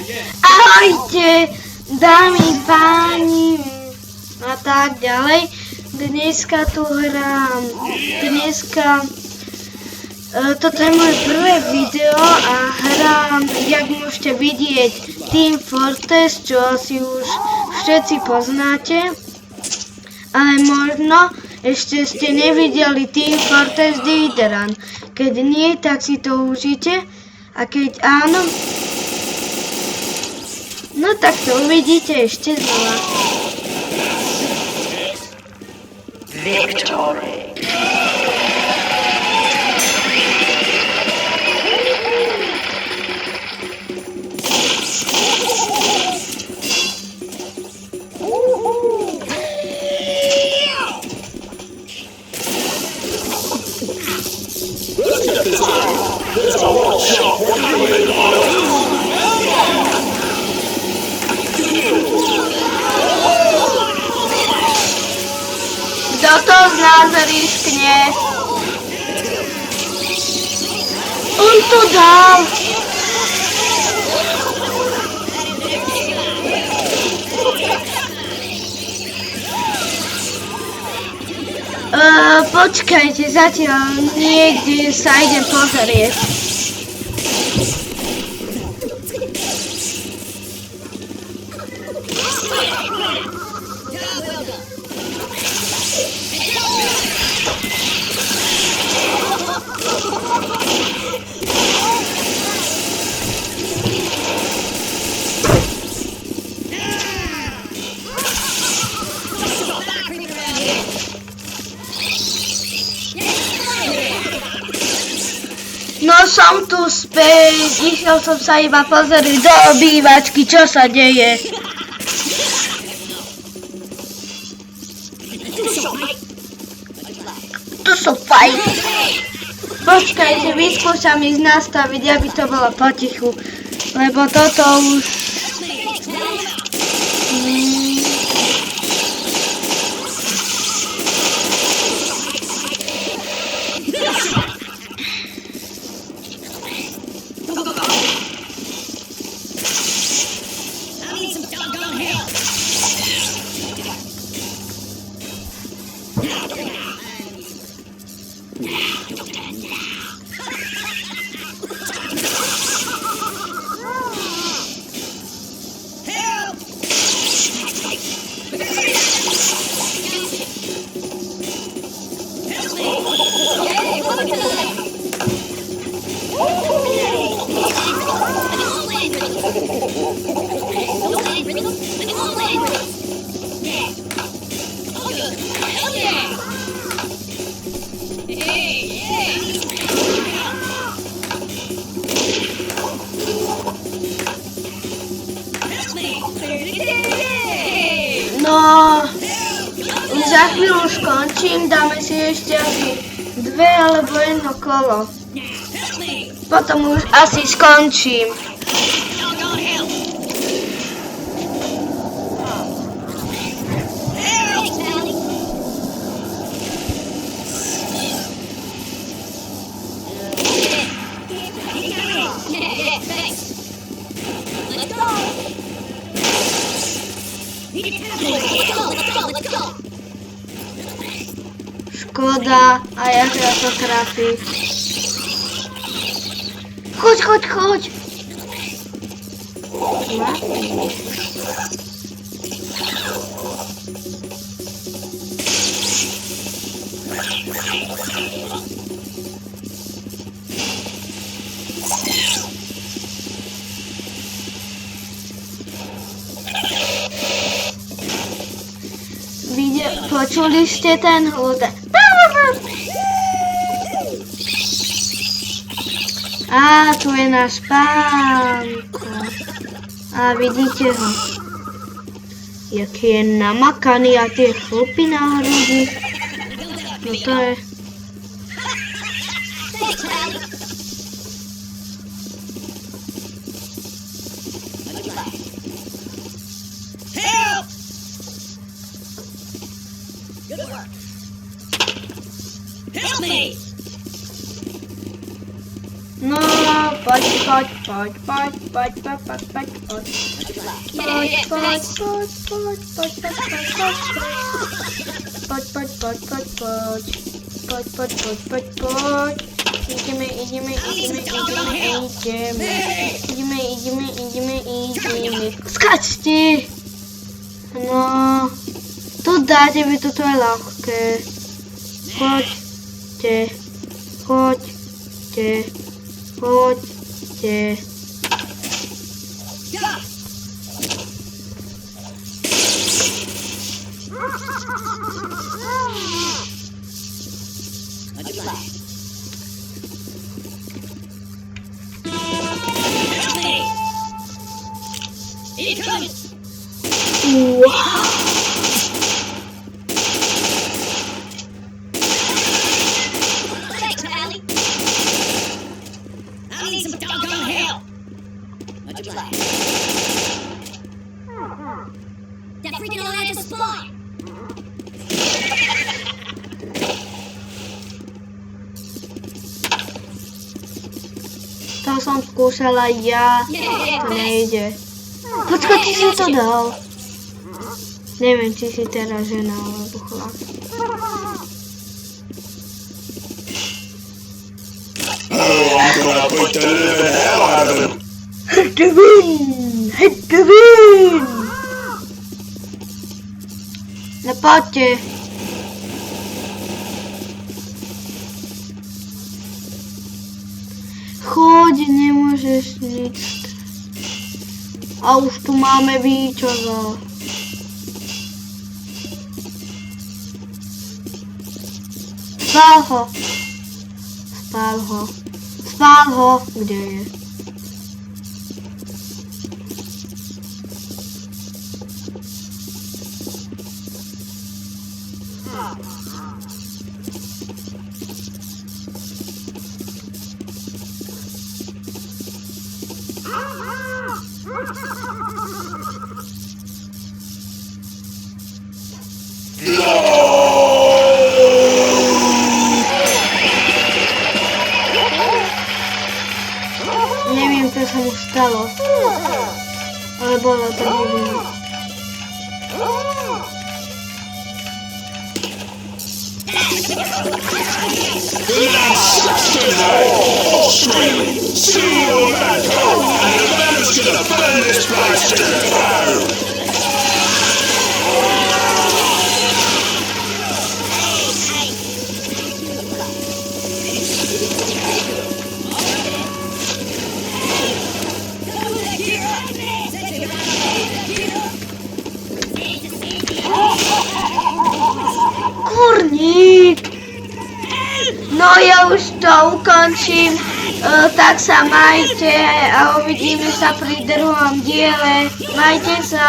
Ahojte, dámy, páni a tak ďalej. Dneska tu hrám, toto je moje prvé video a hrám, jak môžete vidieť, Team Fortress, čo asi už všetci poznáte. Ale možno ešte ste nevideli Team Fortress Division Run. Keď nie, tak si to užite. A keď áno, no tak to uvidíte ešte znova. Victory. Kto to z nás riskne? On to dal! Počkajte, zatiaľ niekde sa idem pozrieť. No som tu späť, išiel som sa iba pozrieť do obývačky, čo sa deje. Tu sú fajn. Počkajte, vyskúšam ísť nastaviť, aby to bolo potichu, lebo toto už... No, za chvíľu skončím, dáme si ešte asi 2 alebo 1 kolo. Potom už asi skončím. Škoda, a jak ja to trafiť. Choď! Počuli ste ten hľud? Á, tu je náš pánko. A vidíte ho. Jaký je namakaný a tie chlupy na hrudi. No to je... No, poď, poď, poď, poď, poď, poď, poď, poď, poď. Poď, poď, poď, poď, poď, poď, poď, poď, poď, poď, poď, poď. Poď, poď, poď, poď, poď. Ideme. Skačte! No, to dáte mi, toto je ľahké. Poďte. Wow. Thanks, Allie. I need some doggone help. Much obliged. That freaking Atlanta spawn. To som skúšala ja, to nejde. Počkaj, ty si to dal. Neviem, či si teraz žena alebo chlap. I'm gonna put the living hell out of him. Hit the win! No poďte. Choď, nemôžeš nič. A už tu máme víťaza. Spál ho. Kde je? Neviem, čo sa mu stalo. Ale bolo to divné. Australia, see you back home, and the man's gonna burn this place to the ground. Kurník! No ja už to ukončím, tak sa majte a uvidíme sa pri druhom diele. Majte sa.